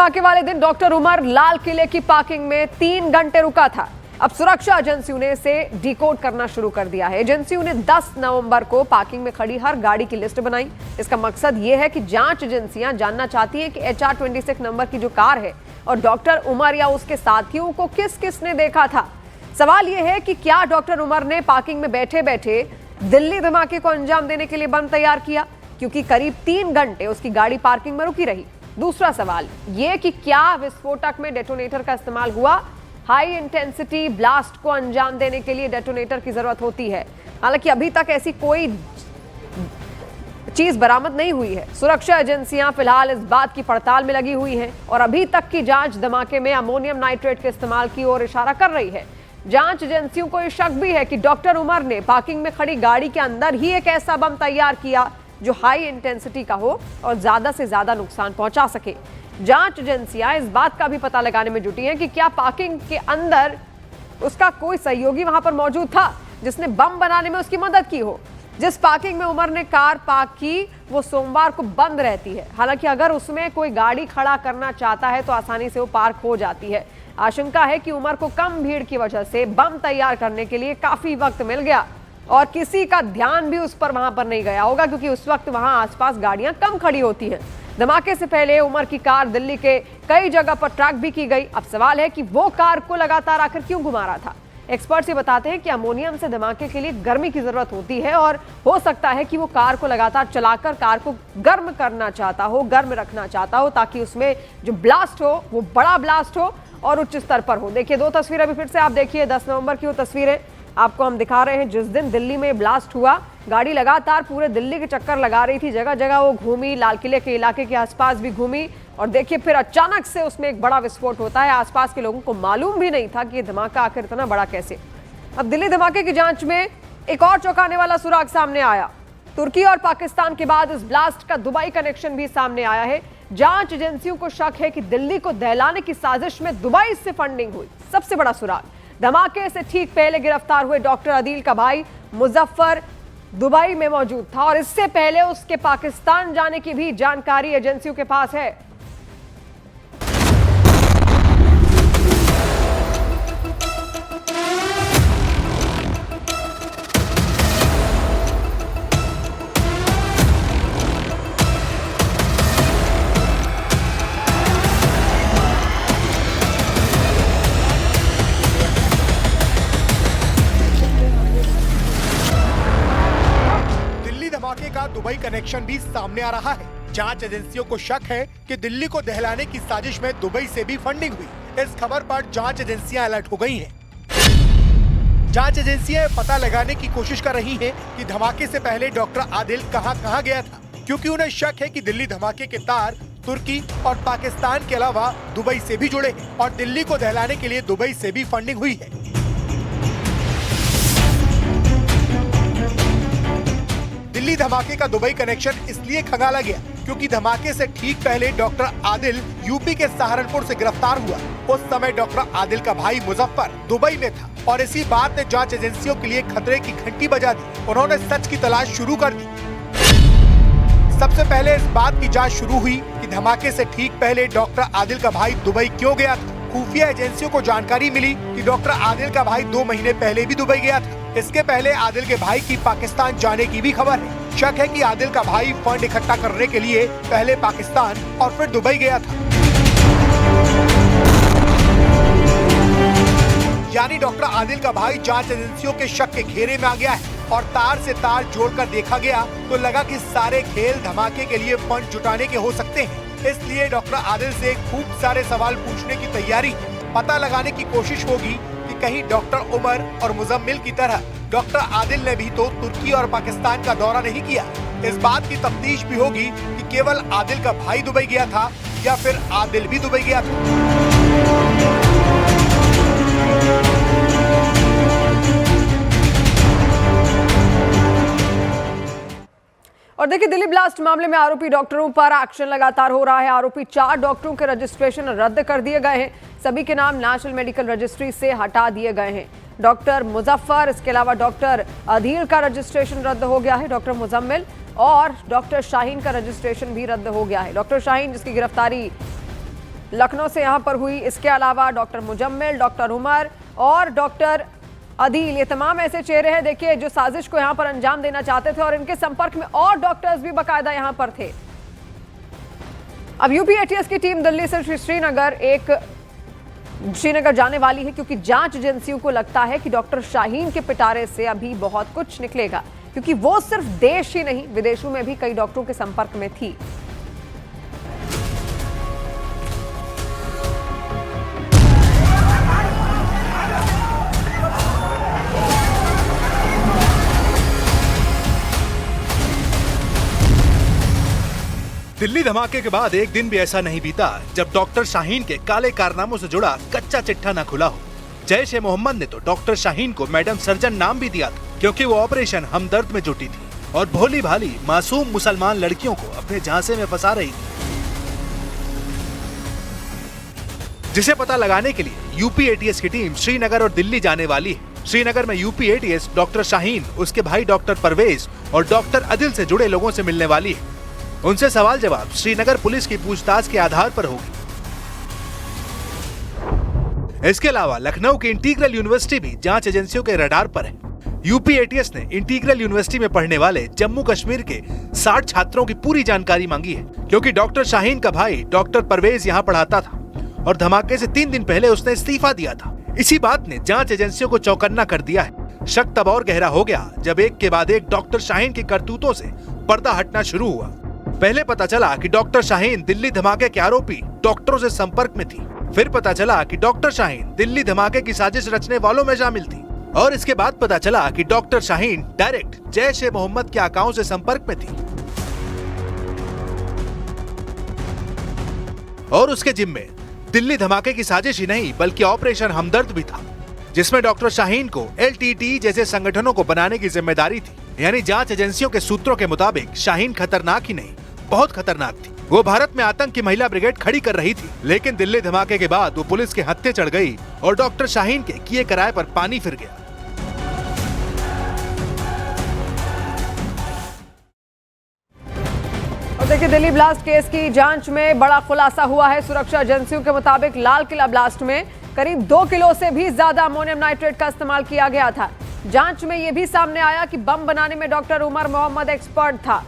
धमाके वाले दिन डॉक्टर उमर लाल किले की पार्किंग में 3 घंटे रुका था। अब सुरक्षा एजेंसियों ने इसे डिकोड करना शुरू कर दिया है। एजेंसियों ने 10 नवंबर को पार्किंग में खड़ी हर गाड़ी की लिस्ट बनाई। इसका मकसद ये है कि जांच एजेंसियां जानना चाहती है कि HR 26 नंबर की जो कार है और डॉक्टर उमर या उसके साथियों को किस किसने देखा था। सवाल यह है कि क्या डॉक्टर उमर ने पार्किंग में बैठे बैठे दिल्ली धमाके को अंजाम देने के लिए बम तैयार किया, क्योंकि करीब 3 घंटे उसकी गाड़ी पार्किंग में रुकी रही। दूसरा सवाल यह कि क्या विस्फोटक में डेटोनेटर का इस्तेमाल हुआ। हाई इंटेंसिटी ब्लास्ट को अंजाम देने के लिए डेटोनेटर की जरूरत होती है। हालांकि अभी तक ऐसी कोई चीज बरामद नहीं हुई है। सुरक्षा एजेंसियां फिलहाल इस बात की पड़ताल में लगी हुई हैं और अभी तक की जांच धमाके में अमोनियम नाइट्रेट के इस्तेमाल की ओर इशारा कर रही है। जांच एजेंसियों को यह शक भी है कि डॉक्टर उमर ने पार्किंग में खड़ी गाड़ी के अंदर ही एक ऐसा बम तैयार किया जो हाई इंटेंसिटी का हो और ज्यादा से ज्यादा नुकसान पहुंचा सके। जांच एजेंसियां इस बात का भी पता लगाने में जुटी हैं कि क्या पार्किंग के अंदर उसका कोई सहयोगी वहां पर मौजूद था जिसने बम बनाने में उसकी मदद की हो। जिस पार्किंग में उमर ने कार पार्क की वो सोमवार को बंद रहती है। हालांकि अगर उसमें कोई गाड़ी खड़ा करना चाहता है तो आसानी से वो पार्क हो जाती है। आशंका है कि उमर को कम भीड़ की वजह से बम तैयार करने के लिए काफी वक्त मिल गया और किसी का ध्यान भी उस पर वहां पर नहीं गया होगा, क्योंकि उस वक्त वहां आसपास गाड़ियां कम खड़ी होती हैं। धमाके से पहले उमर की कार दिल्ली के कई जगह पर ट्रैक भी की गई। अब सवाल है कि वो कार को लगातार आकर क्यों घुमा रहा था। एक्सपर्ट्स ये बताते हैं कि अमोनियम से धमाके के लिए गर्मी की जरूरत होती है और हो सकता है कि वो कार को लगातार चलाकर कार को गर्म करना चाहता हो, गर्म रखना चाहता हो, ताकि उसमें जो ब्लास्ट हो वो बड़ा ब्लास्ट हो और उच्च स्तर पर हो। देखिए 2 तस्वीरें अभी फिर से आप देखिए। 10 नवंबर की वो तस्वीरें आपको हम दिखा रहे हैं जिस दिन दिल्ली में ब्लास्ट हुआ। गाड़ी लगातार पूरे दिल्ली के चक्कर लगा रही थी, जगह जगह वो घूमी, लाल किले के इलाके के आसपास भी घूमी और देखिए फिर अचानक से उसमें एक बड़ा विस्फोट होता है। आसपास के लोगों को मालूम भी नहीं था कि ये धमाका आखिर इतना बड़ा कैसे। अब दिल्ली धमाके की जांच में एक और चौंकाने वाला सुराग सामने आया। तुर्की और पाकिस्तान के बाद इस ब्लास्ट का दुबई कनेक्शन भी सामने आया है। जांच एजेंसियों को शक है कि दिल्ली को दहलाने की साजिश में दुबई से फंडिंग हुई। सबसे बड़ा सुराग, धमाके से ठीक पहले गिरफ्तार हुए डॉक्टर आदिल का भाई मुजफ्फर दुबई में मौजूद था और इससे पहले उसके पाकिस्तान जाने की भी जानकारी एजेंसियों के पास है। धमाके का दुबई कनेक्शन भी सामने आ रहा है। जांच एजेंसियों को शक है कि दिल्ली को दहलाने की साजिश में दुबई से भी फंडिंग हुई। इस खबर पर जांच एजेंसियां अलर्ट हो गई हैं। जांच एजेंसियां पता लगाने की कोशिश कर रही हैं कि धमाके से पहले डॉक्टर आदिल कहां गया था, क्योंकि उन्हें शक है कि दिल्ली धमाके के तार तुर्की और पाकिस्तान के अलावा दुबई से भी जुड़े हैं और दिल्ली को दहलाने के लिए दुबई से भी फंडिंग हुई है। दिल्ली धमाके का दुबई कनेक्शन इसलिए खंगाला गया क्योंकि धमाके से ठीक पहले डॉक्टर आदिल यूपी के सहारनपुर से गिरफ्तार हुआ। उस समय डॉक्टर आदिल का भाई मुजफ्फर दुबई में था और इसी बात ने जांच एजेंसियों के लिए खतरे की घंटी बजा दी। उन्होंने सच की तलाश शुरू कर दी। सबसे पहले इस बात की जांच शुरू हुई कि धमाके से ठीक पहले डॉक्टर आदिल का भाई दुबई क्यों गया था। खुफिया एजेंसियों को जानकारी मिली कि डॉक्टर आदिल का भाई 2 महीने पहले भी दुबई गया था। इसके पहले आदिल के भाई की पाकिस्तान जाने की भी खबर है। शक है कि आदिल का भाई फंड इकट्ठा करने के लिए पहले पाकिस्तान और फिर दुबई गया था। यानी डॉक्टर आदिल का भाई जांच एजेंसियों के शक के घेरे में आ गया है और तार से तार जोड़कर देखा गया तो लगा कि सारे खेल धमाके के लिए फंड जुटाने के हो सकते हैं। इसलिए डॉक्टर आदिल से खूब सारे सवाल पूछने की तैयारी, पता लगाने की कोशिश होगी कि कहीं डॉक्टर उमर और मुजम्मिल की तरह डॉक्टर आदिल ने भी तो तुर्की और पाकिस्तान का दौरा नहीं किया। इस बात की तफ्तीश भी होगी कि केवल आदिल का भाई दुबई गया था या फिर आदिल भी दुबई गया था। और देखिए दिल्ली ब्लास्ट मामले में आरोपी डॉक्टरों पर एक्शन लगातार हो रहा है। आरोपी 4 डॉक्टरों के रजिस्ट्रेशन रद्द कर दिए गए हैं। सभी के नाम नेशनल मेडिकल रजिस्ट्री से हटा दिए गए हैं। डॉक्टर मुजफ्फर, इसके अलावा डॉक्टर आदिल का रजिस्ट्रेशन रद्द हो गया है। डॉक्टर मुजम्मिल और डॉक्टर शाहीन का रजिस्ट्रेशन भी रद्द हो गया है। डॉक्टर शाहीन जिसकी गिरफ्तारी लखनऊ से यहां पर हुई। इसके अलावा डॉक्टर मुजम्मिल, डॉक्टर उमर और डॉक्टर अदील, ये तमाम ऐसे चेहरे हैं देखिए जो साजिश को यहां पर अंजाम देना चाहते थे और इनके संपर्क में और डॉक्टर्स भी बाकायदा यहां पर थे। अब यूपी एटीएस की टीम दिल्ली से श्रीनगर जाने वाली है क्योंकि जांच एजेंसियों को लगता है कि डॉक्टर शाहीन के पिटारे से अभी बहुत कुछ निकलेगा, क्योंकि वो सिर्फ देश ही नहीं विदेशों में भी कई डॉक्टरों के संपर्क में थी। दिल्ली धमाके के बाद एक दिन भी ऐसा नहीं बीता जब डॉक्टर शाहीन के काले कारनामों से जुड़ा कच्चा चिट्ठा न खुला हो। जैश ए मोहम्मद ने तो डॉक्टर शाहीन को मैडम सर्जन नाम भी दिया था, क्योंकि वो ऑपरेशन हमदर्द में जुटी थी और भोली भाली मासूम मुसलमान लड़कियों को अपने झांसे में फंसा रही थी, जिसे पता लगाने के लिए यूपी एटीएस की टीम श्रीनगर और दिल्ली जाने वाली है। श्रीनगर में यूपी एटीएस डॉक्टर शाहीन, उसके भाई डॉक्टर परवेज और डॉक्टर अदिल से जुड़े लोगों से मिलने वाली है। उनसे सवाल जवाब श्रीनगर पुलिस की पूछताछ के आधार पर होगी। इसके अलावा लखनऊ की इंटीग्रल यूनिवर्सिटी भी जांच एजेंसियों के रडार पर है। यूपी एटीएस ने इंटीग्रल यूनिवर्सिटी में पढ़ने वाले जम्मू कश्मीर के 60 छात्रों की पूरी जानकारी मांगी है, क्योंकि डॉक्टर शाहीन का भाई डॉक्टर परवेज यहाँ पढ़ाता था और धमाके से 3 दिन पहले उसने इस्तीफा दिया था। इसी बात ने जांच एजेंसियों को चौकन्ना कर दिया है। शक तब और गहरा हो गया जब एक के बाद एक डॉक्टर शाहीन की करतूतों से पर्दा हटना शुरू हुआ। पहले पता चला कि डॉक्टर शाहीन दिल्ली धमाके के आरोपी डॉक्टरों से संपर्क में थी। फिर पता चला कि डॉक्टर शाहीन दिल्ली धमाके की साजिश रचने वालों में शामिल थी। और इसके बाद पता चला कि डॉक्टर शाहीन डायरेक्ट जैश ए मोहम्मद के आकाओं से संपर्क में थी और उसके जिम्मे दिल्ली धमाके की साजिश ही नहीं बल्कि ऑपरेशन हमदर्द भी था, जिसमें डॉक्टर शाहीन को एलटीटी जैसे संगठनों को बनाने की जिम्मेदारी थी। यानी जांच एजेंसियों के सूत्रों के मुताबिक शाहीन खतरनाक ही नहीं, बहुत खतरनाक थी। वो भारत में आतंक की महिला ब्रिगेड खड़ी कर रही थी, लेकिन दिल्ली धमाके के बाद वो पुलिस के हत्थे चढ़ गई और डॉक्टर शाहीन के किए कराए पर पानी फिर गया। और देखिए, दिल्ली ब्लास्ट केस की जांच में बड़ा खुलासा हुआ है। सुरक्षा एजेंसियों के मुताबिक लाल किला ब्लास्ट में करीब 2 किलो से भी ज्यादा अमोनियम नाइट्रेट का इस्तेमाल किया गया था। जांच में यह भी सामने आया कि बम बनाने में डॉक्टर उमर मोहम्मद एक्सपर्ट था।